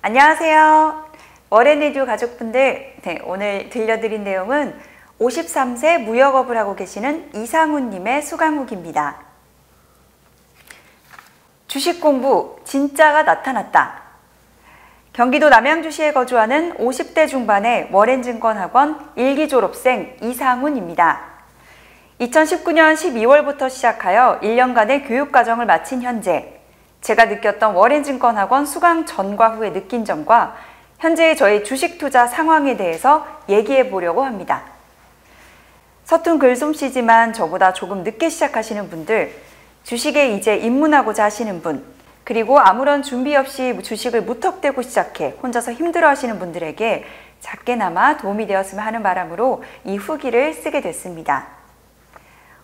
안녕하세요. 워렌리뷰 가족분들, 오늘 들려드린 내용은 53세 무역업을 하고 계시는 이상훈님의 수강후기입니다. 주식 공부 진짜가 나타났다. 경기도 남양주시에 거주하는 50대 중반의 워렌증권학원 1기 졸업생 이상훈입니다. 2019년 12월부터 시작하여 1년간의 교육과정을 마친 현재 제가 느꼈던 워렌증권학원 수강 전과 후에 느낀 점과 현재의 저의 주식 투자 상황에 대해서 얘기해 보려고 합니다. 서툰 글솜씨지만 저보다 조금 늦게 시작하시는 분들, 주식에 이제 입문하고자 하시는 분, 그리고 아무런 준비 없이 주식을 무턱대고 시작해 혼자서 힘들어 하시는 분들에게 작게나마 도움이 되었으면 하는 바람으로 이 후기를 쓰게 됐습니다.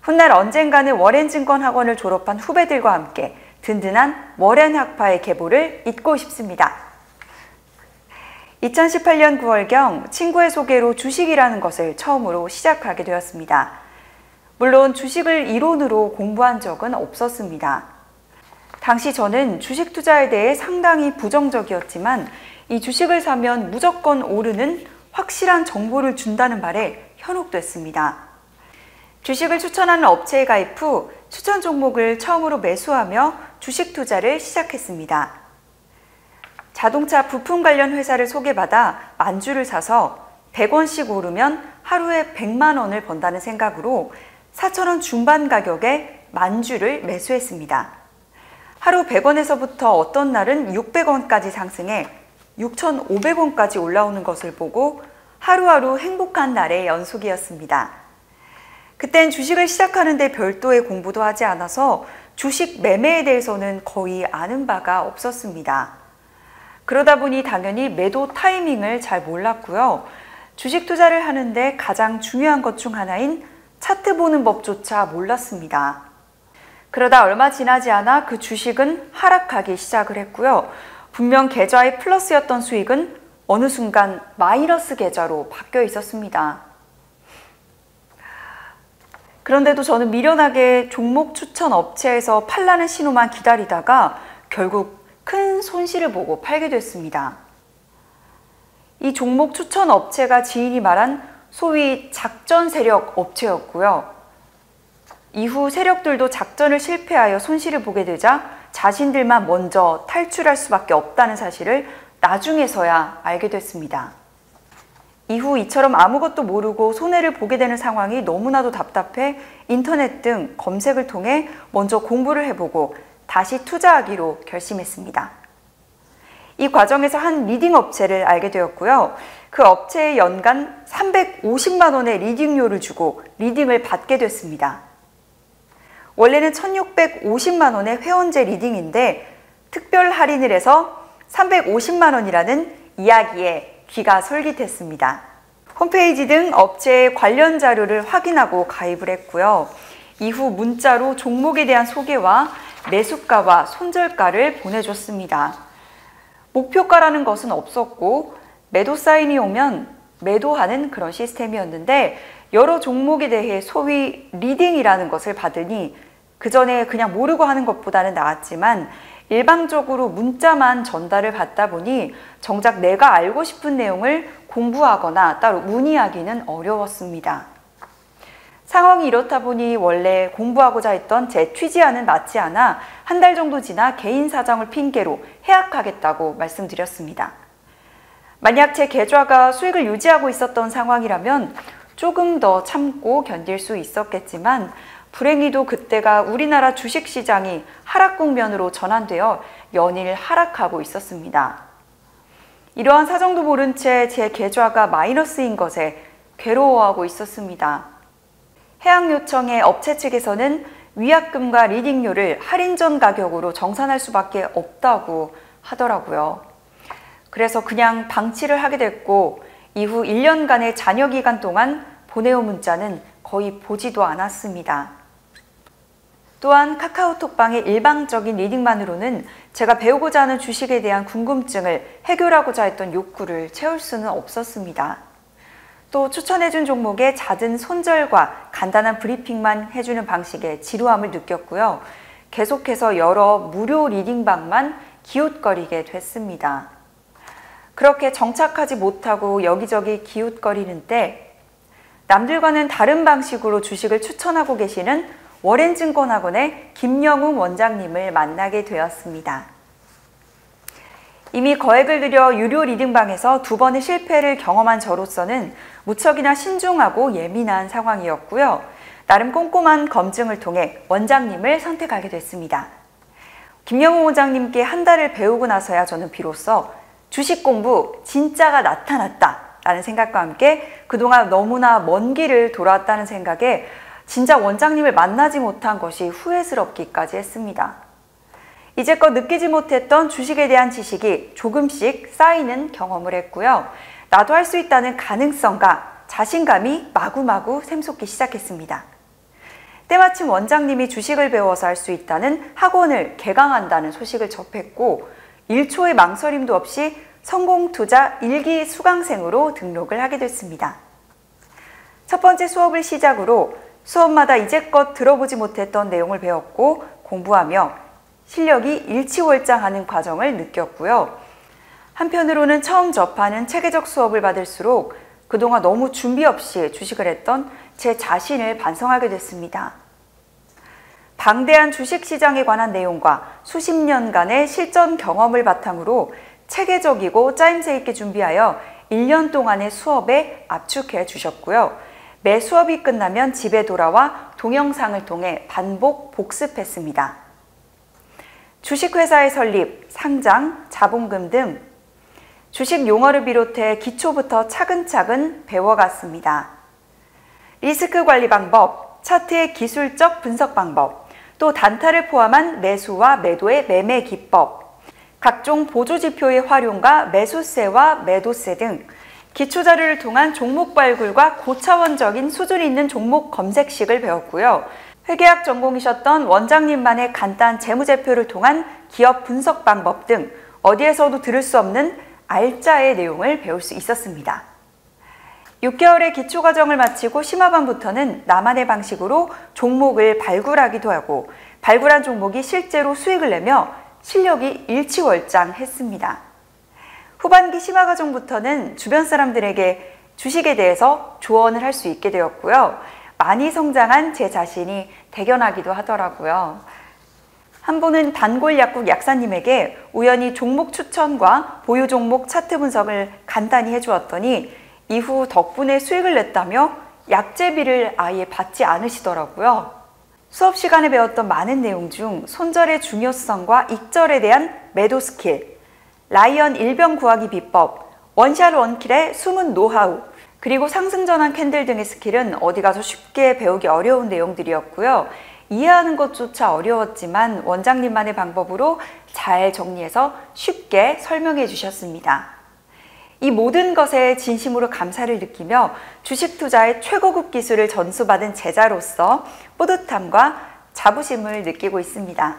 훗날 언젠가는 워렌증권학원을 졸업한 후배들과 함께 든든한 워렌학파의 계보를 잇고 싶습니다. 2018년 9월경 친구의 소개로 주식이라는 것을 처음으로 시작하게 되었습니다. 물론 주식을 이론으로 공부한 적은 없었습니다. 당시 저는 주식 투자에 대해 상당히 부정적이었지만 이 주식을 사면 무조건 오르는 확실한 정보를 준다는 말에 현혹됐습니다. 주식을 추천하는 업체에 가입 후 추천 종목을 처음으로 매수하며 주식 투자를 시작했습니다. 자동차 부품 관련 회사를 소개받아 만주를 사서 100원씩 오르면 하루에 100만 원을 번다는 생각으로 4,000원 중반 가격에 만주를 매수했습니다. 하루 100원에서부터 어떤 날은 600원까지 상승해 6,500원까지 올라오는 것을 보고 하루하루 행복한 날의 연속이었습니다. 그땐 주식을 시작하는데 별도의 공부도 하지 않아서 주식 매매에 대해서는 거의 아는 바가 없었습니다. 그러다 보니 당연히 매도 타이밍을 잘 몰랐고요. 주식 투자를 하는데 가장 중요한 것 중 하나인 차트 보는 법조차 몰랐습니다. 그러다 얼마 지나지 않아 그 주식은 하락하기 시작을 했고요. 분명 계좌의 플러스였던 수익은 어느 순간 마이너스 계좌로 바뀌어 있었습니다. 그런데도 저는 미련하게 종목 추천 업체에서 팔라는 신호만 기다리다가 결국 큰 손실을 보고 팔게 됐습니다. 이 종목 추천 업체가 지인이 말한 소위 작전 세력 업체였고요. 이후 세력들도 작전을 실패하여 손실을 보게 되자 자신들만 먼저 탈출할 수밖에 없다는 사실을 나중에서야 알게 됐습니다. 이후 이처럼 아무것도 모르고 손해를 보게 되는 상황이 너무나도 답답해 인터넷 등 검색을 통해 먼저 공부를 해보고 다시 투자하기로 결심했습니다. 이 과정에서 한 리딩 업체를 알게 되었고요. 그 업체에 연간 350만 원의 리딩료를 주고 리딩을 받게 됐습니다. 원래는 1,650만 원의 회원제 리딩인데 특별 할인을 해서 350만 원이라는 이야기에 귀가 솔깃했습니다. 홈페이지 등 업체의 관련 자료를 확인하고 가입을 했고요. 이후 문자로 종목에 대한 소개와 매수가와 손절가를 보내줬습니다. 목표가라는 것은 없었고 매도 사인이 오면 매도하는 그런 시스템이었는데 여러 종목에 대해 소위 리딩이라는 것을 받으니 그 전에 그냥 모르고 하는 것보다는 나았지만 일방적으로 문자만 전달을 받다 보니 정작 내가 알고 싶은 내용을 공부하거나 따로 문의하기는 어려웠습니다. 상황이 이렇다 보니 원래 공부하고자 했던 제 취지와는 맞지 않아 한 달 정도 지나 개인 사정을 핑계로 해약하겠다고 말씀드렸습니다. 만약 제 계좌가 수익을 유지하고 있었던 상황이라면 조금 더 참고 견딜 수 있었겠지만 불행히도 그때가 우리나라 주식시장이 하락 국면으로 전환되어 연일 하락하고 있었습니다. 이러한 사정도 모른 채 제 계좌가 마이너스인 것에 괴로워하고 있었습니다. 해약 요청에 업체 측에서는 위약금과 리딩료를 할인 전 가격으로 정산할 수밖에 없다고 하더라고요. 그래서 그냥 방치를 하게 됐고 이후 1년간의 잔여 기간 동안 보내온 문자는 거의 보지도 않았습니다. 또한 카카오톡방의 일방적인 리딩만으로는 제가 배우고자 하는 주식에 대한 궁금증을 해결하고자 했던 욕구를 채울 수는 없었습니다. 또 추천해준 종목의 잦은 손절과 간단한 브리핑만 해주는 방식에 지루함을 느꼈고요. 계속해서 여러 무료 리딩방만 기웃거리게 됐습니다. 그렇게 정착하지 못하고 여기저기 기웃거리는 때 남들과는 다른 방식으로 주식을 추천하고 계시는 워렌증권학원의 김영웅 원장님을 만나게 되었습니다. 이미 거액을 들여 유료 리딩방에서 2번의 실패를 경험한 저로서는 무척이나 신중하고 예민한 상황이었고요. 나름 꼼꼼한 검증을 통해 원장님을 선택하게 됐습니다. 김영웅 원장님께 한 달을 배우고 나서야 저는 비로소 주식 공부 진짜가 나타났다 라는 생각과 함께 그동안 너무나 먼 길을 돌아왔다는 생각에 진짜 원장님을 만나지 못한 것이 후회스럽기까지 했습니다. 이제껏 느끼지 못했던 주식에 대한 지식이 조금씩 쌓이는 경험을 했고요. 나도 할 수 있다는 가능성과 자신감이 마구마구 샘솟기 시작했습니다. 때마침 원장님이 주식을 배워서 할 수 있다는 학원을 개강한다는 소식을 접했고 1초의 망설임도 없이 성공투자 1기 수강생으로 등록을 하게 됐습니다. 첫 번째 수업을 시작으로 수업마다 이제껏 들어보지 못했던 내용을 배웠고 공부하며 실력이 일취월장하는 과정을 느꼈고요. 한편으로는 처음 접하는 체계적 수업을 받을수록 그동안 너무 준비 없이 주식을 했던 제 자신을 반성하게 됐습니다. 방대한 주식시장에 관한 내용과 수십 년간의 실전 경험을 바탕으로 체계적이고 짜임새 있게 준비하여 1년 동안의 수업에 압축해 주셨고요. 매 수업이 끝나면 집에 돌아와 동영상을 통해 반복 복습했습니다. 주식회사의 설립, 상장, 자본금 등 주식 용어를 비롯해 기초부터 차근차근 배워갔습니다. 리스크 관리 방법, 차트의 기술적 분석 방법, 또 단타를 포함한 매수와 매도의 매매 기법, 각종 보조지표의 활용과 매수세와 매도세 등 기초자료를 통한 종목 발굴과 고차원적인 수준 있는 종목 검색식을 배웠고요. 회계학 전공이셨던 원장님만의 간단 재무제표를 통한 기업 분석 방법 등 어디에서도 들을 수 없는 알짜의 내용을 배울 수 있었습니다. 6개월의 기초과정을 마치고 심화반부터는 나만의 방식으로 종목을 발굴하기도 하고 발굴한 종목이 실제로 수익을 내며 실력이 일취월장했습니다. 후반기 심화과정부터는 주변 사람들에게 주식에 대해서 조언을 할 수 있게 되었고요. 많이 성장한 제 자신이 대견하기도 하더라고요. 한 번은 단골 약국 약사님에게 우연히 종목 추천과 보유 종목 차트 분석을 간단히 해주었더니 이후 덕분에 수익을 냈다며 약제비를 아예 받지 않으시더라고요. 수업 시간에 배웠던 많은 내용 중 손절의 중요성과 익절에 대한 매도 스킬, 라이언 일병 구하기 비법, 원샷 원킬의 숨은 노하우, 그리고 상승전환 캔들 등의 스킬은 어디 가서 쉽게 배우기 어려운 내용들이었고요. 이해하는 것조차 어려웠지만 원장님만의 방법으로 잘 정리해서 쉽게 설명해 주셨습니다. 이 모든 것에 진심으로 감사를 느끼며 주식 투자의 최고급 기술을 전수받은 제자로서 뿌듯함과 자부심을 느끼고 있습니다.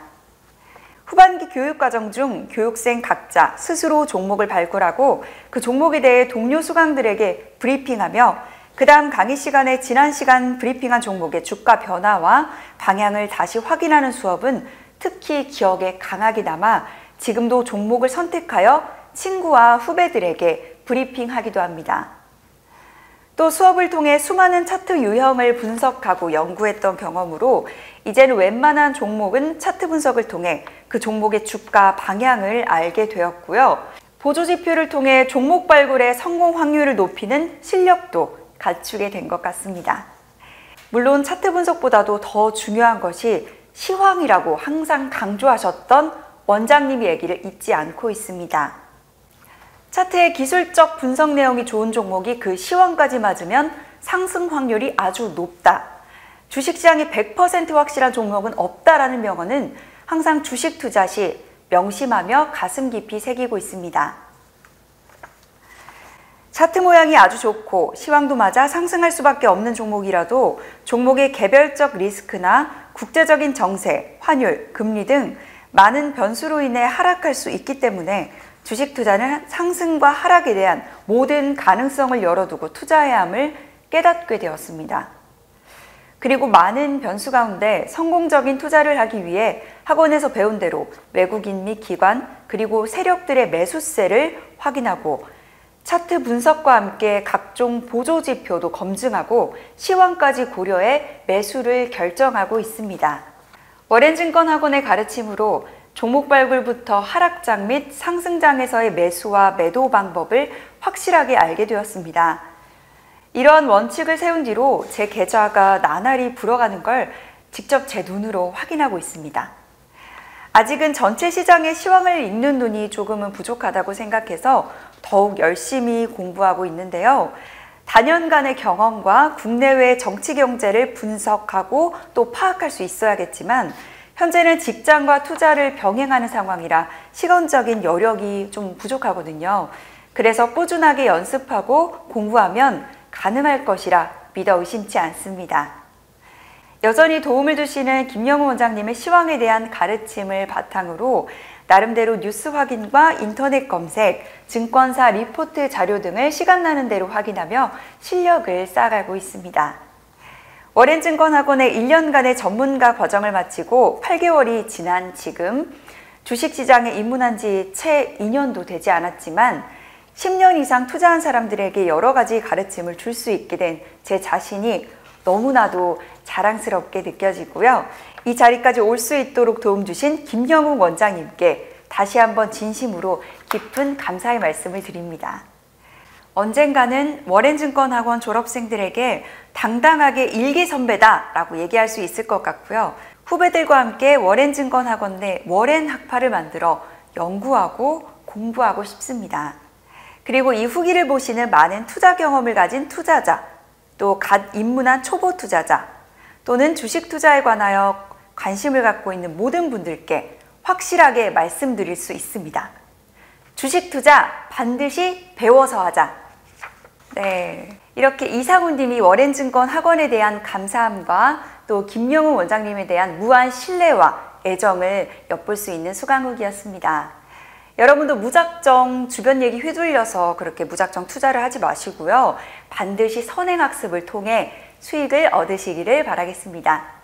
후반기 교육과정 중 교육생 각자 스스로 종목을 발굴하고 그 종목에 대해 동료 수강들에게 브리핑하며 그 다음 강의 시간에 지난 시간 브리핑한 종목의 주가 변화와 방향을 다시 확인하는 수업은 특히 기억에 강하게 남아 지금도 종목을 선택하여 친구와 후배들에게 브리핑하기도 합니다. 또 수업을 통해 수많은 차트 유형을 분석하고 연구했던 경험으로 이제는 웬만한 종목은 차트 분석을 통해 그 종목의 주가 방향을 알게 되었고요. 보조지표를 통해 종목 발굴의 성공 확률을 높이는 실력도 갖추게 된 것 같습니다. 물론 차트 분석보다도 더 중요한 것이 시황이라고 항상 강조하셨던 원장님의 얘기를 잊지 않고 있습니다. 차트의 기술적 분석 내용이 좋은 종목이 그 시황까지 맞으면 상승 확률이 아주 높다. 주식시장이 100% 확실한 종목은 없다라는 명언은 항상 주식 투자 시 명심하며 가슴 깊이 새기고 있습니다. 차트 모양이 아주 좋고 시황도 맞아 상승할 수밖에 없는 종목이라도 종목의 개별적 리스크나 국제적인 정세, 환율, 금리 등 많은 변수로 인해 하락할 수 있기 때문에 주식 투자는 상승과 하락에 대한 모든 가능성을 열어두고 투자해야 함을 깨닫게 되었습니다. 그리고 많은 변수 가운데 성공적인 투자를 하기 위해 학원에서 배운 대로 외국인 및 기관 그리고 세력들의 매수세를 확인하고 차트 분석과 함께 각종 보조 지표도 검증하고 시황까지 고려해 매수를 결정하고 있습니다. 워렌증권학원의 가르침으로 종목 발굴부터 하락장 및 상승장에서의 매수와 매도 방법을 확실하게 알게 되었습니다. 이러한 원칙을 세운 뒤로 제 계좌가 나날이 불어가는 걸 직접 제 눈으로 확인하고 있습니다. 아직은 전체 시장의 시황을 읽는 눈이 조금은 부족하다고 생각해서 더욱 열심히 공부하고 있는데요. 다년간의 경험과 국내외 정치 경제를 분석하고 또 파악할 수 있어야겠지만 현재는 직장과 투자를 병행하는 상황이라 시간적인 여력이 좀 부족하거든요. 그래서 꾸준하게 연습하고 공부하면 가능할 것이라 믿어 의심치 않습니다. 여전히 도움을 주시는 김영우 원장님의 시황에 대한 가르침을 바탕으로 나름대로 뉴스 확인과 인터넷 검색, 증권사 리포트 자료 등을 시간 나는 대로 확인하며 실력을 쌓아가고 있습니다. 워렌증권학원의 1년간의 전문가 과정을 마치고 8개월이 지난 지금 주식시장에 입문한 지 채 2년도 되지 않았지만 10년 이상 투자한 사람들에게 여러 가지 가르침을 줄 수 있게 된 제 자신이 너무나도 자랑스럽게 느껴지고요. 이 자리까지 올 수 있도록 도움 주신 김영우 원장님께 다시 한번 진심으로 깊은 감사의 말씀을 드립니다. 언젠가는 워렌증권학원 졸업생들에게 당당하게 일기 선배다라고 얘기할 수 있을 것 같고요. 후배들과 함께 워렌증권학원 내 워렌 학파를 만들어 연구하고 공부하고 싶습니다. 그리고 이 후기를 보시는 많은 투자 경험을 가진 투자자, 또 갓 입문한 초보 투자자, 또는 주식 투자에 관하여 관심을 갖고 있는 모든 분들께 확실하게 말씀드릴 수 있습니다. 주식 투자 반드시 배워서 하자. 네, 이렇게 이상훈 님이 워렌증권 학원에 대한 감사함과 또 김영우 원장님에 대한 무한 신뢰와 애정을 엿볼 수 있는 수강후기였습니다. 여러분도 무작정 주변 얘기 휘둘려서 그렇게 무작정 투자를 하지 마시고요. 반드시 선행학습을 통해 수익을 얻으시기를 바라겠습니다.